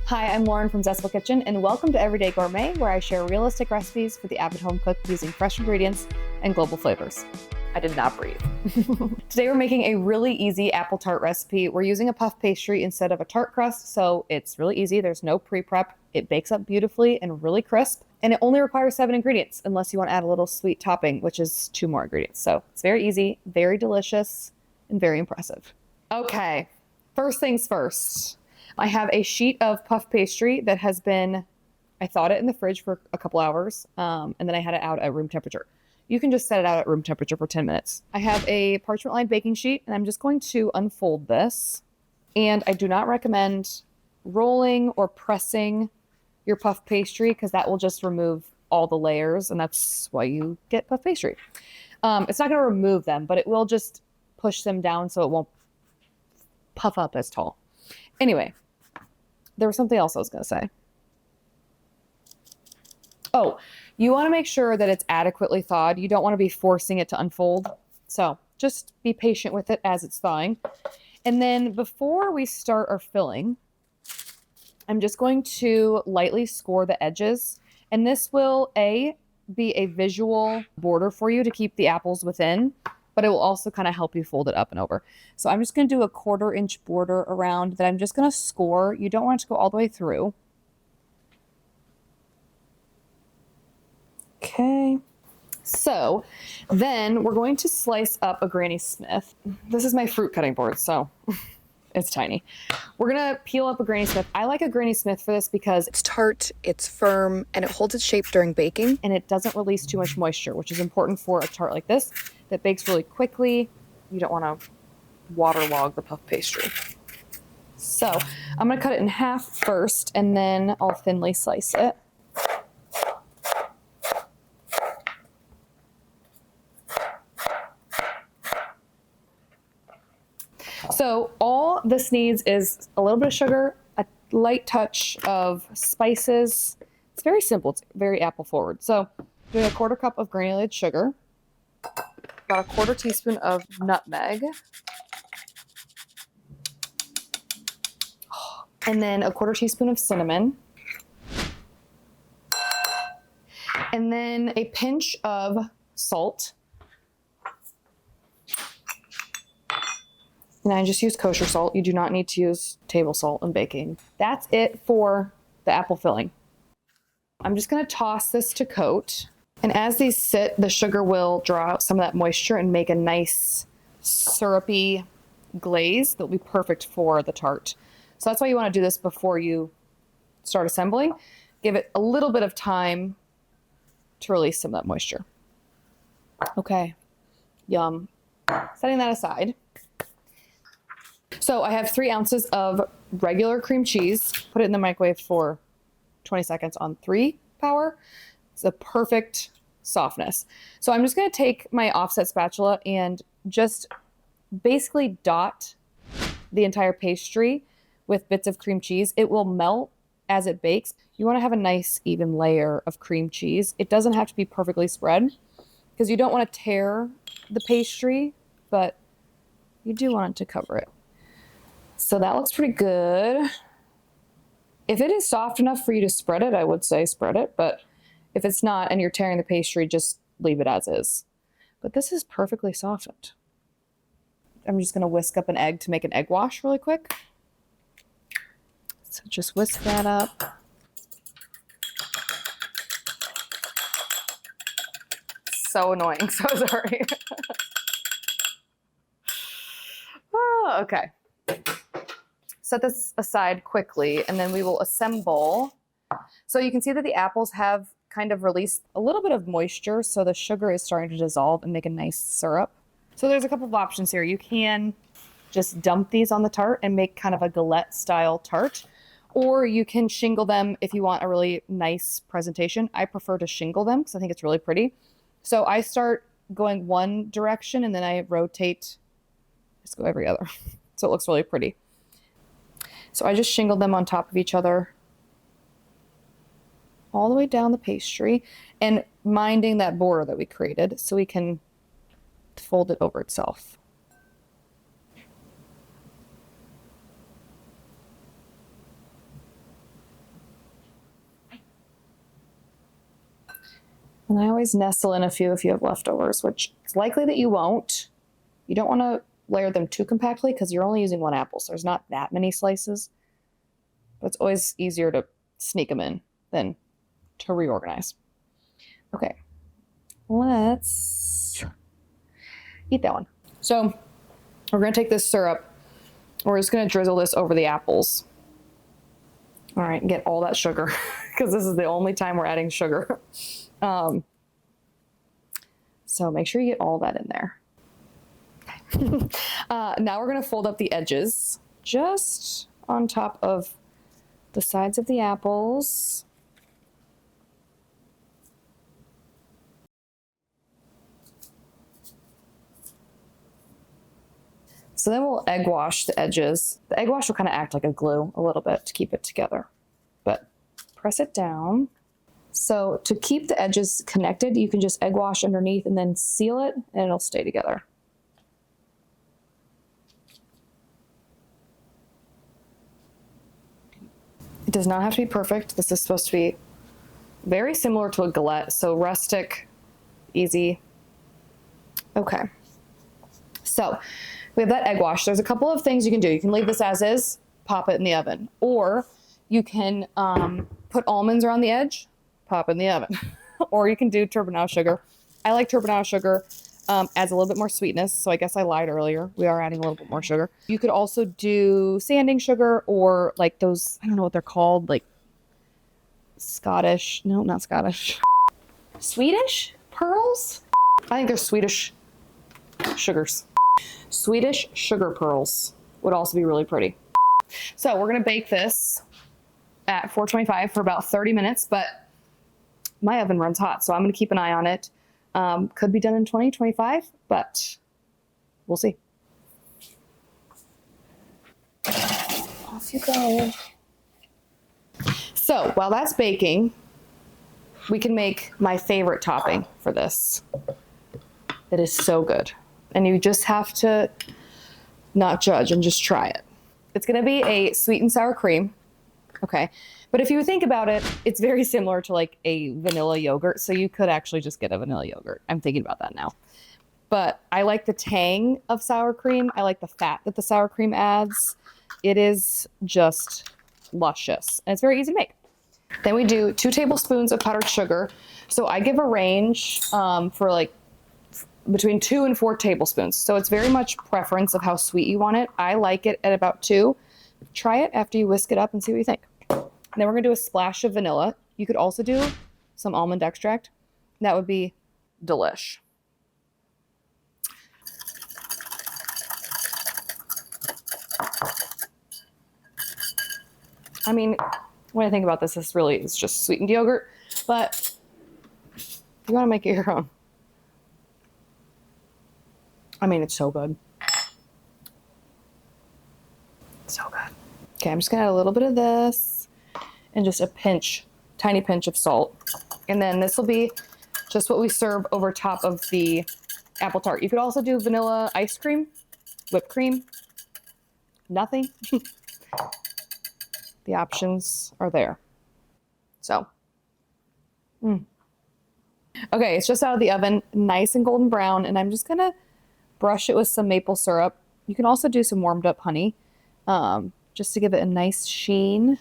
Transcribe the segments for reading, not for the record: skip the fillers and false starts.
Hi, I'm Lauren from Zestful Kitchen, and welcome to Everyday Gourmet, where I share realistic recipes for the avid home cook using fresh ingredients and global flavors. I did not breathe. Today we're making a really easy apple tart recipe. We're using a puff pastry instead of a tart crust, so it's really easy. There's no pre-prep. It bakes up beautifully and really crisp, and it only requires 7 ingredients, unless you want to add a little sweet topping, which is 2 more ingredients. So it's very easy, very delicious, and very impressive. Okay, first things first. I have a sheet of puff pastry that has been, I thawed it in the fridge for a couple hours, and then I had it out at room temperature. You can just set it out at room temperature for 10 minutes. I have a parchment lined baking sheet, and I'm just going to unfold this. And I do not recommend rolling or pressing your puff pastry because that will just remove all the layers, and that's why you get puff pastry. It's not going to remove them, but it will just push them down so it won't puff up as tall. Anyway, there was something else I was going to say. Oh, you want to make sure that it's adequately thawed. You don't want to be forcing it to unfold. So just be patient with it as it's thawing. And then before we start our filling, I'm just going to lightly score the edges. And this will, be a visual border for you to keep the apples within, but it will also kind of help you fold it up and over. So I'm just going to do a 1/4 inch border around that I'm just going to score. You don't want it to go all the way through. Okay. So then we're going to slice up a Granny Smith. This is my fruit cutting board, so it's tiny. We're going to peel up a Granny Smith. I like a Granny Smith for this because it's tart, it's firm, and it holds its shape during baking, and it doesn't release too much moisture, which is important for a tart like this that bakes really quickly. You don't want to waterlog the puff pastry. So I'm going to cut it in half first, and then I'll thinly slice it. So all this needs is a little bit of sugar, a light touch of spices. It's very simple. It's very apple forward. So doing a 1/4 cup of granulated sugar, about a 1/4 teaspoon of nutmeg, and then a 1/4 teaspoon of cinnamon, and then a pinch of salt. And I just use kosher salt. You do not need to use table salt in baking. That's it for the apple filling. I'm just going to toss this to coat. And as these sit, the sugar will draw out some of that moisture and make a nice syrupy glaze that will be perfect for the tart. So that's why you want to do this before you start assembling. Give it a little bit of time to release some of that moisture. Okay, yum. Setting that aside. So I have 3 ounces of regular cream cheese. Put it in the microwave for 20 seconds on 3 power. It's a perfect softness. So I'm just going to take my offset spatula and just basically dot the entire pastry with bits of cream cheese. It will melt as it bakes. You want to have a nice even layer of cream cheese. It doesn't have to be perfectly spread because you don't want to tear the pastry, but you do want it to cover it. So that looks pretty good. If it is soft enough for you to spread it, I would say spread it. But if it's not and you're tearing the pastry, just leave it as is. But this is perfectly softened. I'm just going to whisk up an egg to make an egg wash really quick. So just whisk that up. So annoying. So sorry. Oh, okay. Set this aside quickly, and then we will assemble. So you can see that the apples have kind of released a little bit of moisture, so the sugar is starting to dissolve and make a nice syrup. So there's a couple of options here. You can just dump these on the tart and make kind of a galette style tart, or you can shingle them if you want a really nice presentation. I prefer to shingle them because I think it's really pretty. So I start going one direction and then I rotate, just go every other. So it looks really pretty. So I just shingled them on top of each other all the way down the pastry and minding that border that we created so we can fold it over itself. And I always nestle in a few if you have leftovers, which it's likely that you won't. You don't want to layer them too compactly because you're only using one apple, so there's not that many slices. But it's always easier to sneak them in than to reorganize. Okay, let's eat that one. So we're going to take this syrup. We're just going to drizzle this over the apples. All right, and get all that sugar because this is the only time we're adding sugar. So make sure you get all that in there. Now we're going to fold up the edges just on top of the sides of the apples. So then we'll egg wash the edges. The egg wash will kind of act like a glue a little bit to keep it together, but press it down. So to keep the edges connected, you can just egg wash underneath and then seal it and it'll stay together. It does not have to be perfect. This is supposed to be very similar to a galette, so rustic, easy. Okay. So we have that egg wash. There's a couple of things you can do. You can leave this as is, pop it in the oven, or you can put almonds around the edge, pop in the oven, or you can do turbinado sugar. I like turbinado sugar. Adds a little bit more sweetness, so I guess I lied earlier. We are adding a little bit more sugar. You could also do sanding sugar or like those, I don't know what they're called, like Scottish, no, not Scottish. Swedish pearls? I think they're Swedish sugars. Swedish sugar pearls would also be really pretty. So we're gonna bake this at 425 for about 30 minutes, but my oven runs hot, so I'm gonna keep an eye on it. Could be done in 2025, but we'll see. Off you go. So while that's baking, we can make my favorite topping for this. It is so good. And you just have to not judge and just try it. It's gonna be a sweet and sour cream. Okay. But if you think about it, it's very similar to like a vanilla yogurt. So you could actually just get a vanilla yogurt. I'm thinking about that now. But I like the tang of sour cream. I like the fat that the sour cream adds. It is just luscious. And it's very easy to make. Then we do 2 tablespoons of powdered sugar. So I give a range for like between 2 and 4 tablespoons. So it's very much preference of how sweet you want it. I like it at about 2. Try it after you whisk it up and see what you think. And then we're gonna do a splash of vanilla. You could also do some almond extract. That would be delish. I mean, when I think about this, this really is just sweetened yogurt, but you wanna make it your own. I mean, it's so good. So good. Okay, I'm just gonna add a little bit of this and just a pinch, tiny pinch of salt. And then this will be just what we serve over top of the apple tart. You could also do vanilla ice cream, whipped cream, nothing. The options are there. So, okay, it's just out of the oven, nice and golden brown, and I'm just gonna brush it with some maple syrup. You can also do some warmed up honey, just to give it a nice sheen.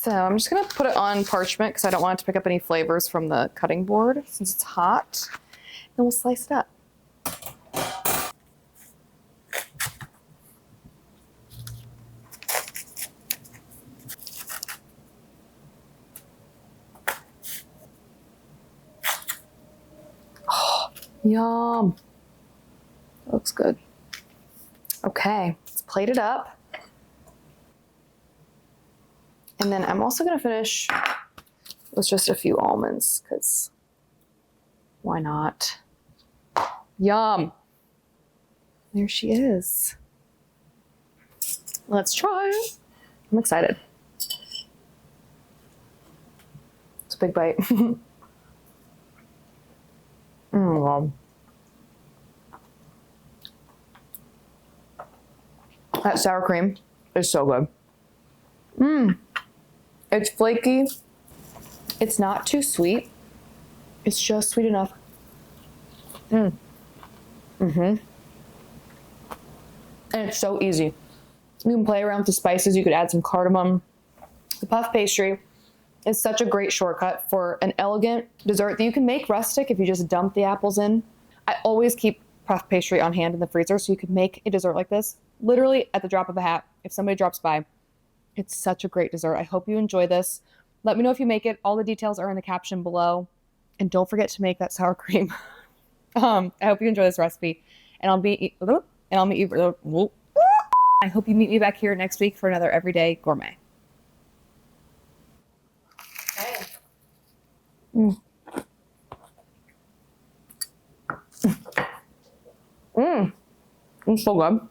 So I'm just gonna put it on parchment because I don't want it to pick up any flavors from the cutting board since it's hot. Then we'll slice it up. Oh, yum. That looks good. Okay, let's plate it up. And then I'm also gonna finish with just a few almonds, because why not? Yum. There she is. Let's try. I'm excited. It's a big bite. Wow. That sour cream is so good. It's flaky. It's not too sweet. It's just sweet enough. And it's so easy. You can play around with the spices. You could add some cardamom. The puff pastry is such a great shortcut for an elegant dessert that you can make rustic if you just dump the apples in. I always keep puff pastry on hand in the freezer so you could make a dessert like this literally at the drop of a hat if somebody drops by. It's such a great dessert. I hope you enjoy this. Let me know if you make it. All the details are in the caption below. And don't forget to make that sour cream. I hope you enjoy this recipe. And I hope you meet me back here next week for another Everyday Gourmet. Okay. It's so good.